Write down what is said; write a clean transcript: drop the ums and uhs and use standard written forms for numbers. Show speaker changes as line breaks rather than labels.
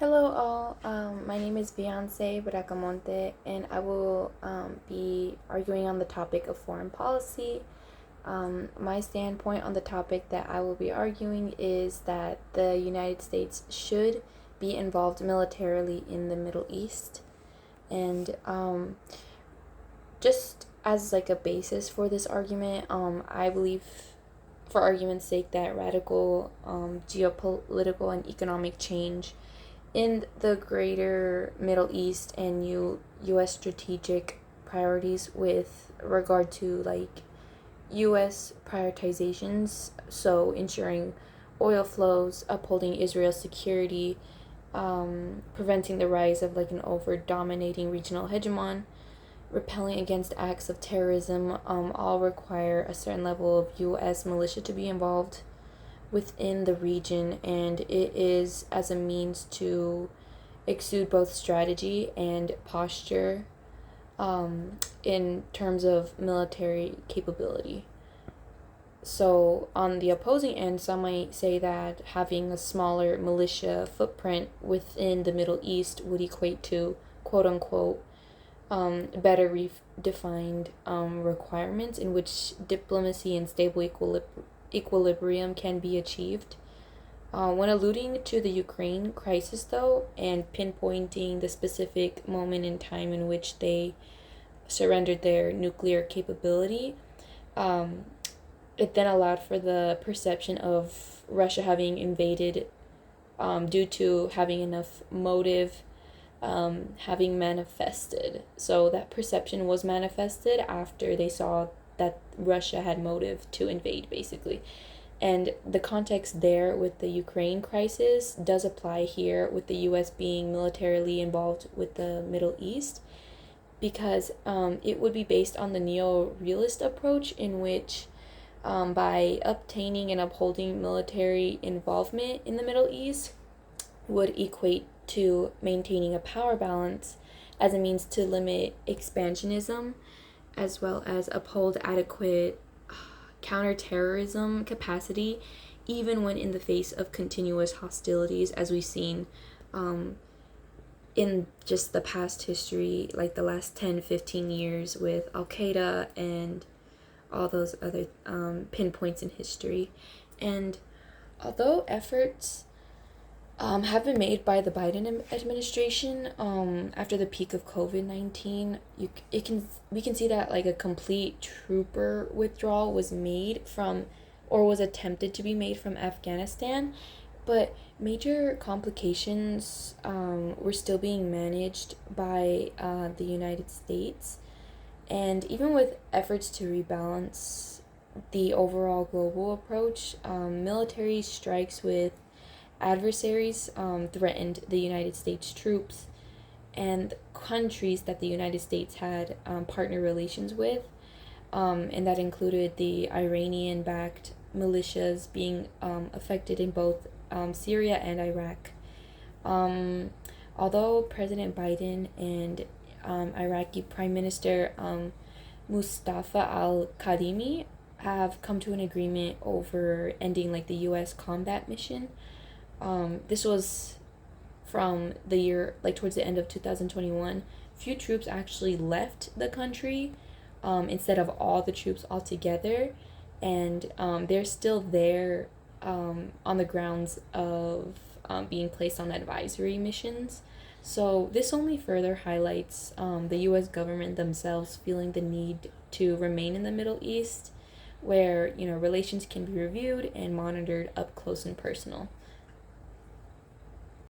Hello, all. My name is Beyonce Bracamonte, and I will be arguing on the topic of foreign policy. My standpoint on the topic that I will be arguing is that the United States should be involved militarily in the Middle East. And just as like a basis for this argument, I believe, for argument's sake, that radical geopolitical and economic change in the greater Middle East and U.S. strategic priorities with regard to like U.S. prioritizations, so ensuring oil flows, upholding Israel's security, preventing the rise of like an over dominating regional hegemon, repelling against acts of terrorism, all require a certain level of U.S. militia to be involved within the region, and it is as a means to exude both strategy and posture in terms of military capability. So, on the opposing end, some might say that having a smaller militia footprint within the Middle East would equate to quote unquote better defined requirements in which diplomacy and stable equilibrium can be achieved. When alluding to the Ukraine crisis, though, and pinpointing the specific moment in time in which they surrendered their nuclear capability, it then allowed for the perception of Russia having invaded due to having enough motive having manifested. So that perception was manifested after they saw that Russia had motive to invade, basically. And the context there with the Ukraine crisis does apply here with the U.S. being militarily involved with the Middle East, because it would be based on the neo-realist approach in which by obtaining and upholding military involvement in the Middle East would equate to maintaining a power balance as a means to limit expansionism as well as uphold adequate counterterrorism capacity, even when in the face of continuous hostilities, as we've seen in just the past history, like the last 10-15 years with Al Qaeda and all those other pinpoints in history. And although efforts have been made by the Biden administration after the peak of COVID-19. We can see that like a complete trooper withdrawal was made from, or was attempted to be made from Afghanistan, but major complications were still being managed by the United States, and even with efforts to rebalance the overall global approach, military strikes with adversaries threatened the United States troops and countries that the United States had partner relations with, and that included the Iranian-backed militias being affected in both Syria and Iraq. Although President Biden and Iraqi Prime Minister Mustafa al-Kadhimi have come to an agreement over ending like the U.S. combat mission. This was from the year, like towards the end of 2021. Few troops actually left the country instead of all the troops altogether. And they're still there on the grounds of being placed on advisory missions. So this only further highlights the U.S. government themselves feeling the need to remain in the Middle East, where relations can be reviewed and monitored up close and personal.